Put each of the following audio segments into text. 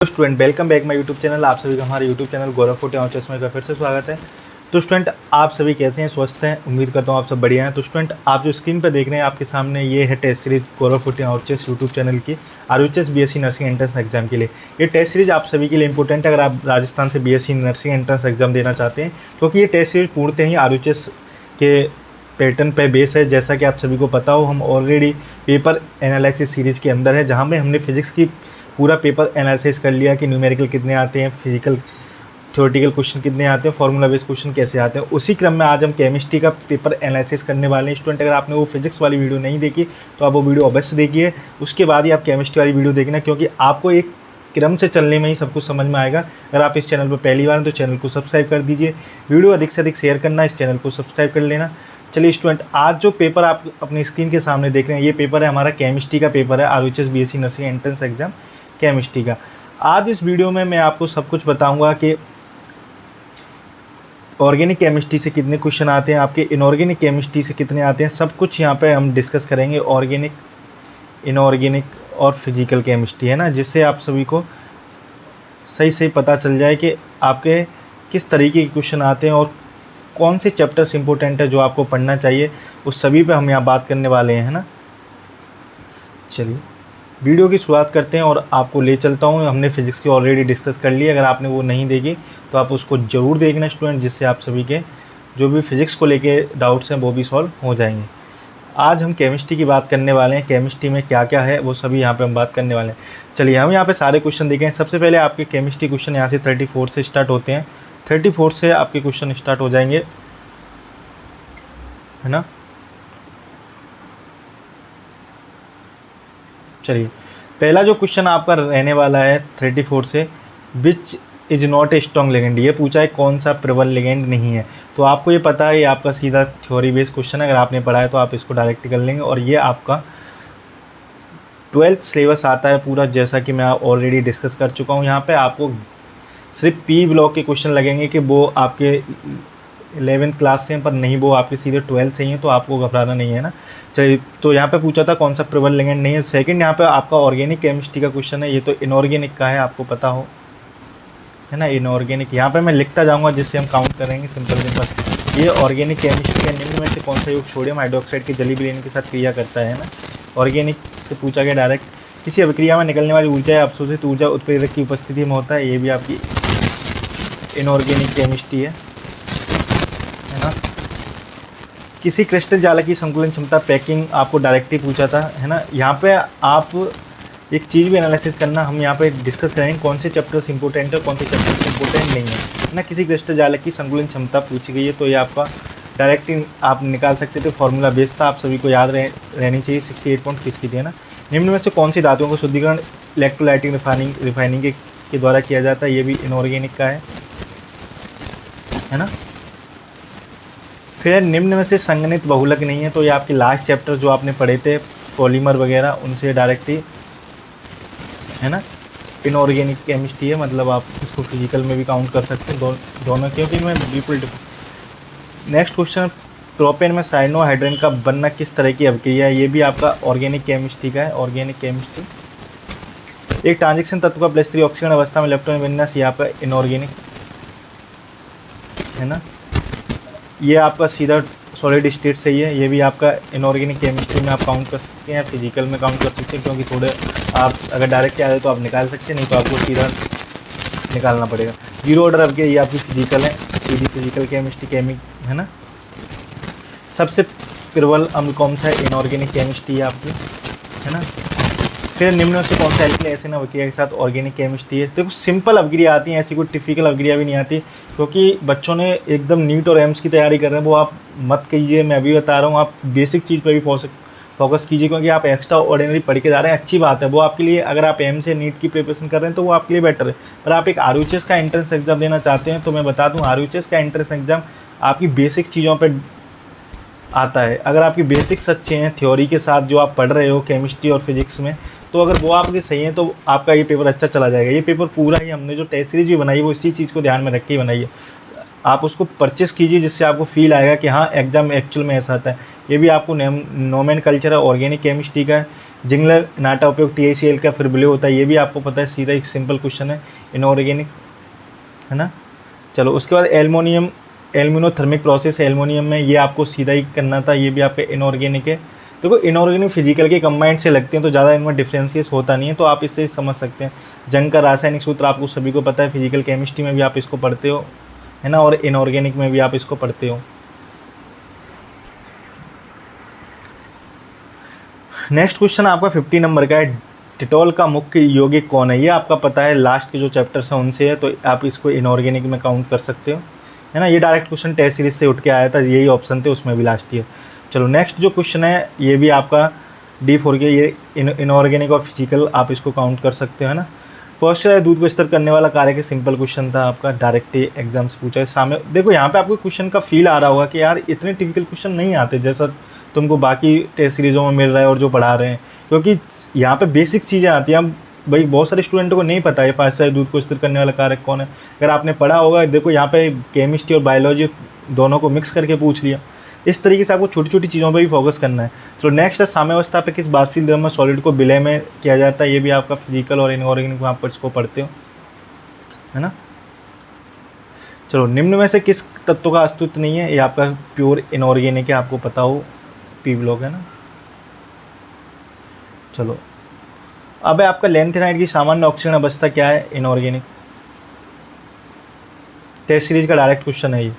Student welcome back my YouTube channel. आप सभी का हमारे यूट्यूब चैनल गौरव फोटे और चश्मे का फिर से स्वागत है। तो स्टूडेंट आप सभी कैसे हैं, स्वस्थ हैं? उम्मीद करता हूँ आप सब बढ़िया हैं। तो स्टूडेंट आप जो स्क्रीन पर देख रहे हैं आपके सामने ये है टेस्ट सीरीज गौरव फोटे और चेस यूट्यूब चैनल की RHS BSc nursing entrance exam के लिए। ये टेस्ट सीरीज आप सभी के लिए इंपॉर्टेंट है अगर आप राजस्थान से BSc नर्सिंग एंट्रेंस एग्जाम देना चाहते हैं, क्योंकि ये टेस्ट सीरीज पूर्णतः ही RHS के पैटर्न पे बेस है। जैसा कि आप सभी को पता हो, हम ऑलरेडी पेपर एनालिसिस सीरीज़ के अंदर है, जहाँ में हमने फिजिक्स की पूरा पेपर एनालिसिस कर लिया कि न्यूमेरिकल कितने आते हैं, फिजिकल थ्योरेटिकल क्वेश्चन कितने आते हैं, फार्मूला बेस्ड क्वेश्चन कैसे आते हैं। उसी क्रम में आज हम केमिस्ट्री का पेपर एनालिसिस करने वाले हैं। स्टूडेंट अगर आपने वो फिजिक्स वाली वीडियो नहीं देखी तो आप वो वीडियो अवश्य देखिए, उसके बाद ही आप केमिस्ट्री वाली वीडियो देखना, क्योंकि आपको एक क्रम से चलने में ही सब कुछ समझ में आएगा। अगर आप इस चैनल पर पहली बार हैं तो चैनल को सब्सक्राइब कर दीजिए, वीडियो अधिक से अधिक शेयर करना, इस चैनल को सब्सक्राइब कर लेना। चलिए स्टूडेंट, आज जो पेपर आप अपनी स्क्रीन के सामने देख रहे हैं ये पेपर है हमारा केमिस्ट्री का पेपर है, RHS BSc nursing entrance exam chemistry का। आज इस वीडियो में मैं आपको सब कुछ बताऊंगा कि ऑर्गेनिक केमिस्ट्री से कितने क्वेश्चन आते हैं, आपके इनऑर्गेनिक केमिस्ट्री से कितने आते हैं, सब कुछ यहाँ पे हम डिस्कस करेंगे। ऑर्गेनिक, इनऑर्गेनिक और फिजिकल केमिस्ट्री है ना, जिससे आप सभी को सही सही पता चल जाए कि आपके किस तरीके के क्वेश्चन आते हैं और कौन से चैप्टर्स इंपॉर्टेंट है जो आपको पढ़ना चाहिए, उस सभी पे हम यहाँ बात करने वाले हैं, है ना। चलिए वीडियो की शुरुआत करते हैं और आपको ले चलता हूँ। हमने फिजिक्स की ऑलरेडी डिस्कस कर ली, अगर आपने वो नहीं देखी तो आप उसको ज़रूर देखना स्टूडेंट, जिससे आप सभी के जो भी फिजिक्स को लेके डाउट्स हैं वो भी सॉल्व हो जाएंगे। आज हम केमिस्ट्री की बात करने वाले हैं, केमिस्ट्री में क्या क्या है वो सभी यहाँ पे हम बात करने वाले हैं। चलिए हम यहाँ पे सारे क्वेश्चन देखें। सबसे पहले आपके केमिस्ट्री क्वेश्चन यहाँ से 34 से स्टार्ट होते हैं, 34 से आपके क्वेश्चन स्टार्ट हो जाएंगे, है ना। चलिए पहला जो क्वेश्चन आपका रहने वाला है 34 से, which is not a strong ligand. ये पूछा है कौन सा प्रबल लिगेंड नहीं है। तो आपको ये पता है, ये आपका सीधा थ्योरी बेस्ड क्वेश्चन है, अगर आपने पढ़ा है तो आप इसको डायरेक्ट कर लेंगे। और ये आपका 12th सिलेबस आता है पूरा, जैसा कि मैं ऑलरेडी डिस्कस कर चुका हूँ। यहाँ पे आपको सिर्फ P ब्लॉक के क्वेश्चन लगेंगे कि वो आपके 11th क्लास से हैं, पर नहीं, वो आपके सीधे 12th से ही हैं, तो आपको घबराना नहीं है ना। चलिए, तो यहाँ पे पूछा था कौन सा प्रबल लिगेंड नहीं है। सेकंड यहाँ पे आपका ऑर्गेनिक केमिस्ट्री का क्वेश्चन है, ये तो इनऑर्गेनिक का है, आपको पता हो, है ना। इनऑर्गेनिक यहाँ पे मैं लिखता जाऊँगा जिससे हम काउंट करेंगे सिंपल। ये ऑर्गेनिक केमिस्ट्री का निम्न में से कौन सा योग सोडियम हाइड्रोक्साइड की जली विलीन के साथ क्रिया करता है ना। ऑर्गेनिक से पूछा गया डायरेक्ट। किसी अभिक्रिया में निकलने वाली ऊर्जा या अवशोषित ऊर्जा उत्प्रेरक की उपस्थिति में होता है, ये भी आपकी इनऑर्गेनिक केमिस्ट्री है ना। किसी क्रिस्टल जालक की संकुलन क्षमता पैकिंग आपको डायरेक्टली पूछा था, है ना। यहाँ पे आप एक चीज़ भी एनालिसिस करना, हम यहाँ पे डिस्कस करेंगे कौन से चैप्टर्स इंपॉर्टेंट है, कौन से चैप्टर्स इंपॉर्टेंट नहीं है ना। किसी क्रिस्टल जालक की संकुलन क्षमता पूछी गई है, तो ये आपका डायरेक्ट आप निकाल सकते थे, फॉर्मूला बेस था, आप सभी को याद रहनी चाहिए। 68 पॉइंट किसकी थी, है ना। निम्न में से कौन सी धातुओं का शुद्धिकरण इलेक्ट्रोलाइटिक रिफाइनिंग के द्वारा किया जाता है, ये भी इनऑर्गेनिक का है ना। फिर निम्न में से संगनित बहुलक नहीं है, तो ये आपके लास्ट चैप्टर जो आपने पढ़े थे पॉलीमर वगैरह, उनसे डायरेक्ट ही, है ना, इनऑर्गेनिक केमिस्ट्री है। मतलब आप इसको फिजिकल में भी काउंट कर सकते हैं दोनों, क्योंकि मैं बिल्कुल। नेक्स्ट क्वेश्चन, प्रोपेन में साइनोहाइड्रेन का बनना किस तरह की अभिक्रिया है, ये भी आपका ऑर्गेनिक केमिस्ट्री का है। Organic chemistry. एक ट्रांजिशन तत्व का +3 ऑक्सीजन अवस्था में इलेक्ट्रॉन विन्यास, ये आपका इनऑर्गेनिक है ना। ये आपका सीधा सॉलिड स्टेट से ही है, ये भी आपका इनऑर्गेनिक केमिस्ट्री में आप काउंट कर सकते हैं, फिजिकल में काउंट कर सकते हैं, क्योंकि थोड़े आप अगर डायरेक्ट आ रहे तो आप निकाल सकते हैं, नहीं तो आपको सीधा निकालना पड़ेगा। 0 ऑर्डर अब के ये आपकी फिजिकल है, सीधी फिजिकल केमिस्ट्री है ना। सबसे प्रबल अम्ल कौन सा है, इनऑर्गेनिक केमिस्ट्री है आपकी, है ना। फिर निम्न से कौन सा एल्किल एसिड अभिक्रिया के साथ ऑर्गेनिक केमिस्ट्री है। देखो सिंपल अभिक्रिया आती है, ऐसी कोई टिपिकल अभिक्रिया भी नहीं आती, क्योंकि बच्चों ने एकदम नीट और एम्स की तैयारी कर रहे हैं, वो आप मत कीजिए, मैं अभी बता रहा हूँ, आप बेसिक चीज़ पर भी फोकस कीजिए, क्योंकि आप एक्स्ट्रा ऑर्डिनरी पढ़ के जा रहे हैं, अच्छी बात है वो आपके लिए। अगर आप एम्स से नीट की प्रिपरेशन कर रहे हैं तो वो आपके लिए बेटर है, पर आप एक RHS का एंट्रेंस एग्जाम देना चाहते हैं तो मैं बता दूँ, RHS का एंट्रेंस एग्जाम आपकी बेसिक चीज़ों पर आता है। अगर आपकी बेसिक्स अच्छे हैं थ्योरी के साथ जो आप पढ़ रहे हो केमिस्ट्री और फिजिक्स में, तो अगर वो आपके सही है तो आपका ये पेपर अच्छा चला जाएगा। ये पेपर पूरा ही हमने जो टेस्ट सीरीज भी बनाई वो इसी चीज़ को ध्यान में रख के ही बनाई है। आप उसको परचेस कीजिए, जिससे आपको फील आएगा कि हाँ एग्जाम एक्चुअल में ऐसा आता है। ये भी आपको नोमेनकल्चर है ऑर्गेनिक केमिस्ट्री का है, जिंगलर नाटा उपयोग TiCl का फिर विलय होता है, ये भी आपको पता है, सीधा एक सिंपल क्वेश्चन है, इनऑर्गेनिक है ना। चलो उसके बाद एल्युमिनियम, एल्यूमिनोथर्मिक प्रोसेस एल्युमिनियम में, ये आपको सीधा ही करना था, ये भी आपका इनऑर्गेनिक है। देखो इनऑर्गेनिक फिजिकल के कंबाइंड से लगते हैं तो ज़्यादा इनमें डिफ्रेंशिएस होता नहीं है, तो आप इससे समझ सकते हैं। जंग का रासायनिक सूत्र आपको सभी को पता है, फिजिकल केमिस्ट्री में भी आप इसको पढ़ते हो है ना, और इनऑर्गेनिक में भी आप इसको पढ़ते हो। नेक्स्ट क्वेश्चन आपका 50 नंबर का है, टिटोल का मुख्य यौगिक कौन है। ये आपका पता है, लास्ट के जो चैप्टर्स हैं उनसे है, तो आप इसको इनऑर्गेनिक में काउंट कर सकते हो है ना। ये डायरेक्ट क्वेश्चन टेस्ट सीरीज से उठ के आया था, यही ऑप्शन थे उसमें भी लास्ट ईयर। चलो नेक्स्ट जो क्वेश्चन है ये भी आपका D4 के, ये इनऑर्गेनिक और फिजिकल आप इसको काउंट कर सकते हो है ना। पॉस्चर है दूध को स्थिर करने वाला कार्य के सिंपल क्वेश्चन था आपका, डायरेक्ट एग्जाम से पूछा है सामने। देखो यहाँ पे आपको क्वेश्चन का फील आ रहा होगा कि यार इतने टिपिकल क्वेश्चन नहीं आते जैसा तुमको बाकी टेस्ट सीरीज़ों में मिल रहा है और जो पढ़ा रहे हैं, क्योंकि यहाँ पे बेसिक चीज़ें आती हैं। भाई बहुत सारे स्टूडेंटों को नहीं पता है पॉस्चर दूध को स्थिर करने वाला कारक कौन है। अगर आपने पढ़ा होगा, देखो यहाँ पे केमिस्ट्री और बायोलॉजी दोनों को मिक्स करके पूछ लिया। इस तरीके से आपको छोटी छोटी चीज़ों पे भी फोकस करना है। तो नेक्स्ट है साम्यावस्था पे किस बाष्पील द्रव में सॉलिड को विलय में किया जाता है। ये भी आपका फिजिकल और इनऑर्गेनिक में आप इसको पढ़ते हो है ना। चलो निम्न में से किस तत्व का अस्तित्व नहीं है, ये आपका प्योर इनऑर्गेनिक है, आपको पता हो, P ब्लॉक है ना। चलो अब है आपका लैंथेनाइड की सामान्य ऑक्सीजन अवस्था क्या है, इनऑर्गेनिक। टेस्ट सीरीज का डायरेक्ट क्वेश्चन है ये,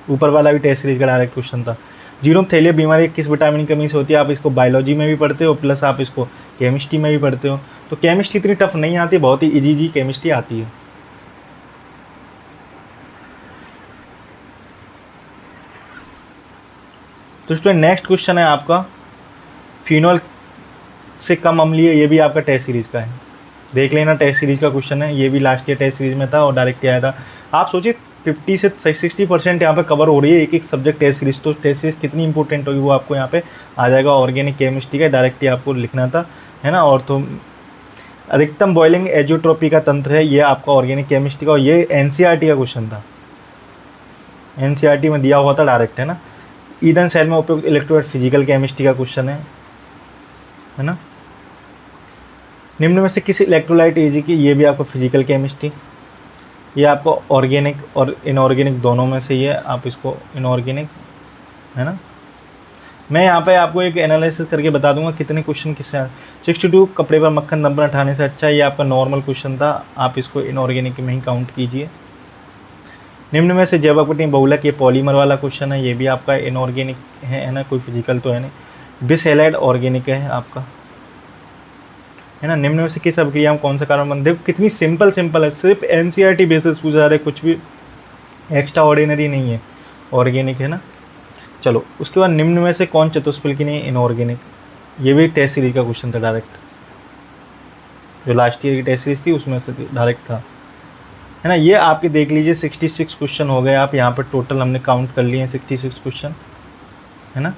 ऊपर वाला भी टेस्ट सीरीज का डायरेक्ट क्वेश्चन था। जीरोथैलिया बीमारी किस विटामिन की कमी से होती है, आप इसको बायोलॉजी में भी पढ़ते हो प्लस आप इसको केमिस्ट्री में भी पढ़ते हो। तो केमिस्ट्री इतनी टफ नहीं आती, बहुत ही इजी केमिस्ट्री आती है। तो स्टूडेंट नेक्स्ट क्वेश्चन है आपका फिनॉल से कम अम्लीय, ये भी आपका टेस्ट सीरीज का है, देख लेना टेस्ट सीरीज का क्वेश्चन है, ये भी लास्ट ईयर टेस्ट सीरीज में था और डायरेक्ट आया था। आप सोचिए 50 से 60% यहाँ पे कवर हो रही है एक एक सब्जेक्ट टेस्ट सीरीज, तो टेस्ट सीरीज कितनी इंपॉर्टेंट होगी वो आपको यहाँ पे आ जाएगा। ऑर्गेनिक केमिस्ट्री का डायरेक्ट ही आपको लिखना था है ना। और तो अधिकतम बॉइलिंग एजियोट्रोपी का तंत्र है, ये आपका ऑर्गेनिक केमिस्ट्री का, और ये NCERT का क्वेश्चन था, NCERT में दिया हुआ था डायरेक्ट है ना। ईंधन सेल में उपयुक्त इलेक्ट्रोलाइट फिजिकल केमिस्ट्री का क्वेश्चन है ना। निम्न में से किस इलेक्ट्रोलाइट एजी की, ये भी आपको फिजिकल केमिस्ट्री, ये आपको ऑर्गेनिक और इनऑर्गेनिक दोनों में से ही है, आप इसको इनऑर्गेनिक है ना। मैं यहाँ पे आपको एक एनालिसिस करके बता दूंगा कितने क्वेश्चन किससे। 62 कपड़े पर मक्खन दम पर हटाने से अच्छा, ये आपका नॉर्मल क्वेश्चन था, आप इसको इनऑर्गेनिक में ही काउंट कीजिए। निम्न में से जैव अपनी बहुलक, ये पॉलीमर वाला क्वेश्चन है, ये भी आपका इनऑर्गेनिक है ना, कोई फिजिकल तो है नहीं। बिसैलाइड ऑर्गेनिक है आपका है ना। निम्न में से किस अभिक्रिया में कौन सा कार्बन बंद, देखो कितनी सिंपल है, सिर्फ NCERT बेसिस पूछा जा रहा है, कुछ भी एक्स्ट्रा ऑर्डिनरी नहीं है, ऑर्गेनिक है ना। चलो उसके बाद निम्न में से कौन चतुष्फलकी नहीं, इनऑर्गेनिक, ये भी टेस्ट सीरीज का क्वेश्चन था डायरेक्ट, जो लास्ट ईयर की टेस्ट सीरीज थी उसमें से डायरेक्ट था है ना। ये आपके देख लीजिए 66 क्वेश्चन हो गए, आप यहाँ पर टोटल हमने काउंट कर लिए हैं 66 क्वेश्चन है ना।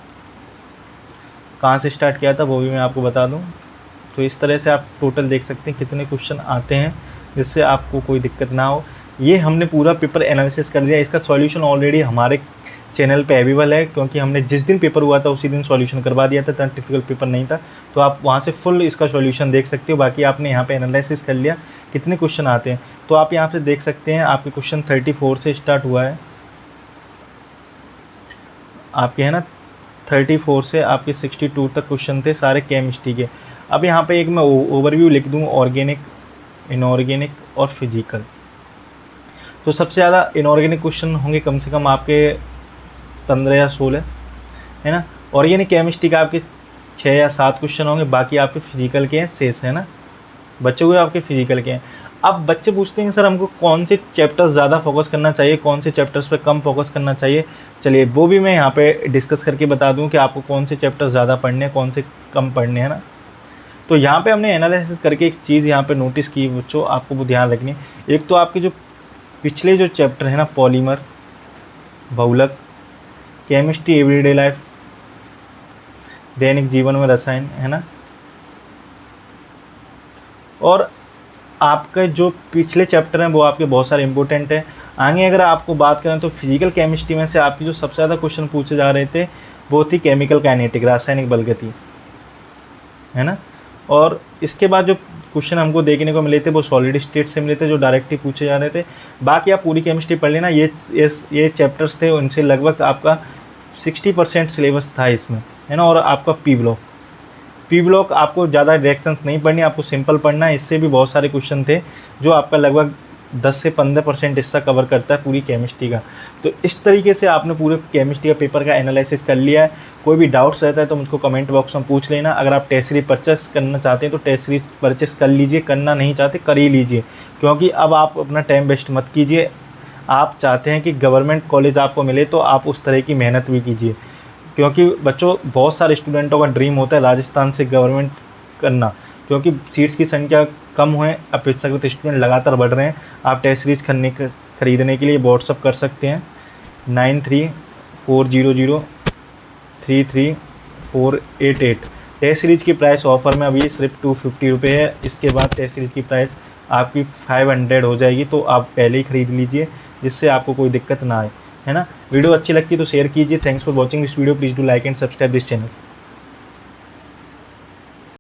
कहाँ से स्टार्ट किया था वो भी मैं आपको बता दूँ। तो इस तरह से आप टोटल देख सकते हैं कितने क्वेश्चन आते हैं, जिससे आपको कोई दिक्कत ना हो। ये हमने पूरा पेपर एनालिसिस कर दिया, इसका सॉल्यूशन ऑलरेडी हमारे चैनल पे अवेलेबल है, क्योंकि हमने जिस दिन पेपर हुआ था उसी दिन सॉल्यूशन करवा दिया था, इतना डिफिकल्ट पेपर नहीं था, तो आप वहाँ से फुल इसका सॉल्यूशन देख सकते हो। बाकी आपने यहाँ पे एनालिसिस कर लिया कितने क्वेश्चन आते हैं, तो आप यहाँ से देख सकते हैं आपके क्वेश्चन 34 से स्टार्ट हुआ है आपके है ना, 34 से आपके 62 तक क्वेश्चन थे सारे केमिस्ट्री के। अब यहाँ पे एक मैं ओवरव्यू लिख दूँ, ऑर्गेनिक, इनऑर्गेनिक और फिजिकल। तो सबसे ज़्यादा इनऑर्गेनिक क्वेश्चन होंगे कम से कम आपके 15 या 16 है ना। ऑर्गेनिक केमिस्ट्री का आपके 6 या 7 क्वेश्चन होंगे, बाकी आपके फिजिकल के हैं शेष है ना, बच्चे हुए आपके फिजिकल के हैं। अब बच्चे पूछते हैं सर हमको कौन से चैप्टर्स ज़्यादा फोकस करना चाहिए, कौन से चैप्टर्स पे कम फोकस करना चाहिए। चलिए वो भी मैं यहाँ पे डिस्कस करके बता दूँ कि आपको कौन से चैप्टर्स ज़्यादा पढ़ने हैं, कौन से कम पढ़ने हैं ना। तो यहाँ पे हमने एनालिसिस करके एक चीज़ यहाँ पे नोटिस की बच्चों, आपको वो ध्यान रखनी है। एक तो आपके जो पिछले जो चैप्टर है ना, पॉलीमर, बहुलक, केमिस्ट्री एवरीडे लाइफ, दैनिक जीवन में रसायन है ना, और आपके जो पिछले चैप्टर हैं वो आपके बहुत सारे इंपॉर्टेंट हैं। आगे अगर आपको बात करें तो फिजिकल केमिस्ट्री में से आपकी जो सबसे ज़्यादा क्वेश्चन पूछे जा रहे थे वो थी केमिकल काइनेटिक, रासायनिक बलगति है ना। और इसके बाद जो क्वेश्चन हमको देखने को मिले थे वो सॉलिड स्टेट से मिले थे, जो डायरेक्ट ही पूछे जा रहे थे। बाकी आप पूरी केमिस्ट्री पढ़ लेना, ये चैप्टर्स थे, उनसे लगभग आपका 60% सिलेबस था इसमें, है ना। और आपका पी ब्लॉक आपको ज़्यादा रिएक्शंस नहीं पढ़नी, आपको सिंपल पढ़ना है। इससे भी बहुत सारे क्वेश्चन थे जो आपका लगभग 10 से 15% हिस्सा कवर करता है पूरी केमिस्ट्री का। तो इस तरीके से आपने पूरे केमिस्ट्री का पेपर का एनालिसिस कर लिया है। कोई भी डाउट्स रहता है तो मुझको कमेंट बॉक्स में पूछ लेना। अगर आप टेस्ट सीरीज परचेस करना चाहते हैं तो टेस्ट सीरीज परचेस कर लीजिए, करना नहीं चाहते कर ही लीजिए, क्योंकि अब आप अपना टाइम वेस्ट मत कीजिए। आप चाहते हैं कि गवर्नमेंट कॉलेज आपको मिले तो आप उस तरह की मेहनत भी कीजिए, क्योंकि बच्चों बहुत सारे स्टूडेंटों का ड्रीम होता है राजस्थान से गवर्नमेंट करना, क्योंकि सीट्स की संख्या कम हुए, अपेक्षाकृत स्टूडेंट लगातार बढ़ रहे हैं। आप टेस्ट सीरीज खरीदने के लिए व्हाट्सअप कर सकते हैं 9340033488। टेस्ट सीरीज की प्राइस ऑफ़र में अभी सिर्फ 250 रुपये है। इसके बाद टेस्ट सीरीज की प्राइस आपकी 500 हो जाएगी, तो आप पहले ही ख़रीद लीजिए जिससे आपको कोई दिक्कत ना आए, है ना। वीडियो अच्छी लगती है तो शेयर कीजिए। Thanks for watching this video, please do like and subscribe this channel.